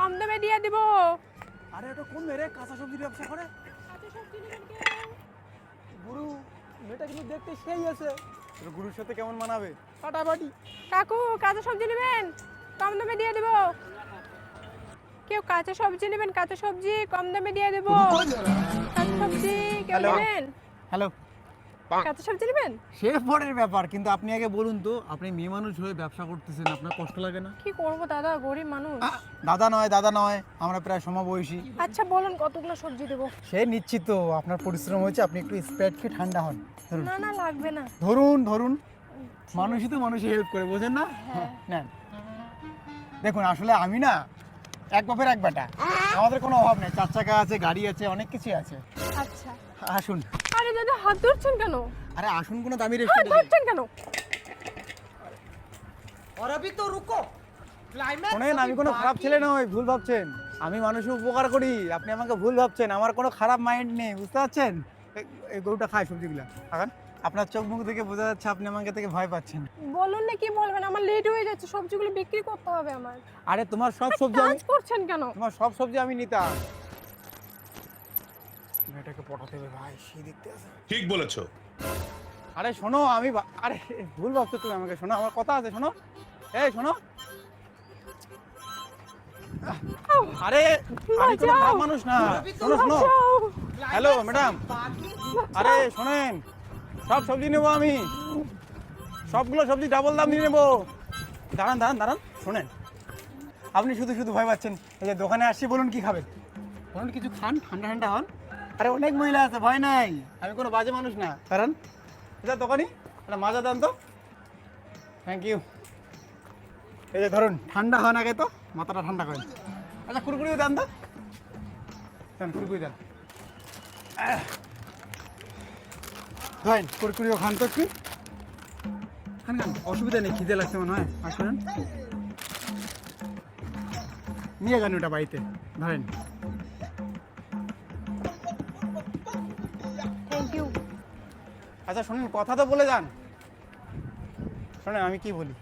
কম দামে দিয়ে দিব। আরে এটা কোন মেয়ে রে কাঁচা সবজির ব্যবসা করে? কাঁচা সবজি নেবেন কেউ? গুরু, মেয়েটা কিন্তু দেখতে সেই আছে। গুরুর সাথে কেমন মানাবে? ফাটাফাটি। কাকু কাঁচা সবজি নেবেন? কম দামে দিয়ে দিব। কেউ কাঁচা সবজি নেবেন? কাঁচা সবজি কম দামে দিয়ে দেব। কাঁচা সবজি কেউ হ্যালো। নেবেন? হ্যালো। কাঁচা সবজি নেবেন? সে পরের ব্যাপার, কিন্তু আপনি আগে বলুন তো, আপনি মেয়ে মানুষ হয়ে ব্যবসা করতেছেন, আপনার কষ্ট লাগে না? কি করবো দাদা, গরিব মানুষ। দাদা নয়, আমরা প্রায় সমবয়সী। আচ্ছা বলুন কতগুলো সবজি দেবো? সে নিচ্ছি তো, আপনার পরিশ্রম হয়েছে, আপনি একটু স্প্রাইট খেয়ে ঠান্ডা হন। ধরুন না না লাগবে না। ধরুন। মানুষই তো মানুষই হেল্প করে, বোঝেন না? নেন। দেখুন আসলে আমি না এক বাপের এক বেটা, আমাদের কোনো অভাব নেই, 4 চাকা আছে, গাড়ি আছে, অনেক কিছু আছে। আচ্ছা। আসুন। আরে দাদা হাত ধরছেন কেন? আরে আসুন, কোনো দামি হাত রেস্টুরেন্টে। ধরছেন কেন? और अभी तो रुको क्लाइमैक्स শোনেন, আমি কোনো খারাপ ছেলে নই, ভুল ভাবছেন। আমি মানুষের উপকার করি, আপনি আমাকে ভুল ভাবছেন। আমার কোনো খারাপ মাইন্ড নেই, বুঝতে পারছেন? এই গরুটা খায় সবজিগুলা, এখন আপনার চোখ মুখ দেখে বোঝা যাচ্ছে আপনি আমাকে থেকে ভয় পাচ্ছেন। বলুন না কি বলবেন, আমার লেট হয়ে যাচ্ছে, সবজিগুলো বিক্রি করতে হবে আমার। আরে তোমার সব সবজি আমি কাজ করছেন কেন? তোমার সব সবজি আমি নিতাম। মেয়েটাকে পটাতে হবে ভাই, সেই দেখতে আছে। ঠিক বলেছো। আরে শোনো, আরে ভুল ভাবছো তুমি আমাকে, শোনো আমার কথা আছে, শোনো। এই শোনো। আরে আমি কোনো খারাপ মানুষ না, শোনো। বাঁচাও। হ্যালো ম্যাডাম, আরে শোনেন, সব সবজি নেবো আমি, সবগুলো সবজি ডাবল দাম নিয়ে নেবো। দাঁড়ান, শোনেন। আপনি শুধু ভয় পাচ্ছেন। এই যে দোকানে আসছি, বলুন কি খাবেন, বলুন কিছু খান, ঠান্ডা হন। আরে অনেক মহিলা আছে, ভয় নাই, আমি কোনো বাজে মানুষ না। কারণ এটা দোকানি, একটা মাজা দেন তো। Thank you. এই যে ধরুন, ঠান্ডা হন আগে তো, মাথাটা ঠান্ডা করেন। আচ্ছা কুরকুরিও দেন তো, কুরকুরি দেন। ধরেন কুরকুরিও খান তো একটু, খান, অসুবিধা নেই, খিদে লাগছে মনে হয়। আসুন, নিয়ে যান ওটা বাড়িতে, ধরেন। Thank you. আচ্ছা শুনুন, কথা তো বলে যান। শোনেন আমি কি বলি,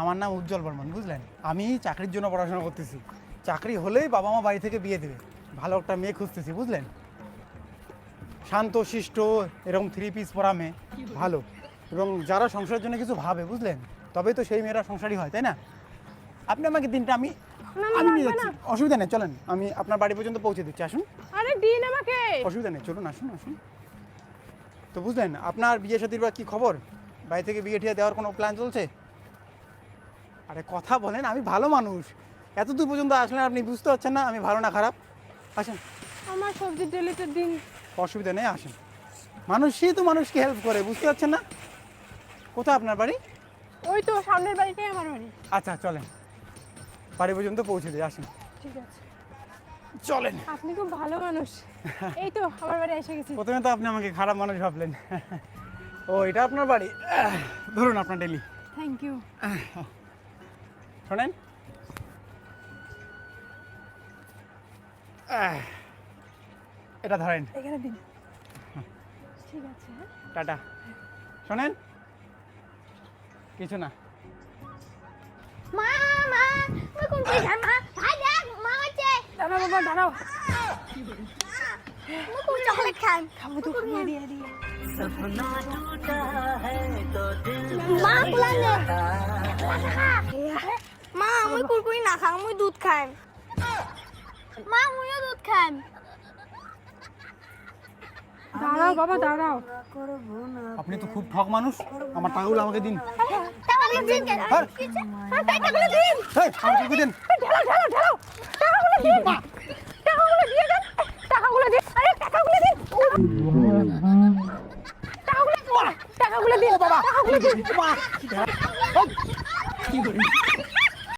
আমার নাম উজ্জ্বল বর্মন, বুঝলেন? আমি চাকরির জন্য পড়াশোনা করতেছি। চাকরি হলেই বাবা মা বাড়ি থেকে বিয়ে দেবে, ভালো একটা মেয়ে খুঁজতেছি, বুঝলেন? শান্ত শিষ্ট, এরকম 3 পিস পরা মেয়ে, ভালো, এবং যারা সংসারের জন্য কিছু ভাবে, বুঝলেন? তবেই তো সেই মেয়েরা সংসারী হয়, তাই না? আপনি আমাকে দিনটা আমি নিয়ে যাচ্ছি, অসুবিধা নেই, চলেন, আমি আপনার বাড়ি পর্যন্ত পৌঁছে দিচ্ছি, আসুন। আরে দিন আমাকে। অসুবিধা নেই, চলুন, আসুন। তো বুঝলেন, আপনার বিয়ে শাদীর বা কী খবর? বাড়ি থেকে বিয়ে ঠিয়ে দেওয়ার কোনো প্ল্যান চলছে? আরে কথা বলেন, আমি ভালো মানুষ, এত দূর পর্যন্ত আসলেন, আপনি বুঝতে পারছেন না আমি ভালো না খারাপ? আসেন। আমার সবজি ডেলিতে দিন। অসুবিধা নেই, আসেন। মানুষই তো মানুষকে হেল্প করে, বুঝতে পারছেন না? কোথায় আপনার বাড়ি? ওই তো সামনের বাড়িটাই আমার বাড়ি। আচ্ছা চলেন, বাড়ি পর্যন্ত পৌঁছে দিই, আসেন। ঠিক আছে। চলেন। আপনি খুব ভালো মানুষ। এই তো আমার বাড়ি এসে গেছি। প্রথমে তো আপনি আমাকে খারাপ মানুষ ভাবলেন। ও এটা আপনার বাড়ি, ধরুন আপনার ডেলি। Thank you. শোনেন, এটা ধরেন, এখানে দিন। ঠিক আছে। টাটা। শোনেন, কিছু না। মা তুই কোন কই যা মা ভাই দেখ মা আছে দাঁড়াও বাবা দাঁড়াও। মুই কোন চকলেট খাই খাবো তো দিয়ে দিয়ে। মা কুলালে মা মুই কুরকুরি না খাম মুই দুধ খাই মা মুইও দুধ খাই দাঁড়াও বাবা দাঁড়াও। আপনি তো খুব ঠক মানুষ, আমার টাকাগুলো আমাকে দিন। টাকাগুলো দিন কেন হ্যাঁ। টাকাগুলো দিন এই, আমার টাকা দিন। ঢেলো। টাকাগুলো দিয়ে দেন। টাকাগুলো দিয়ে দেন। টাকাগুলো দিন। আরে টাকাগুলো দিন। টাকাগুলো দিন। টাকাগুলো দিন। বাবা, টাকাগুলো দিন। কি করি?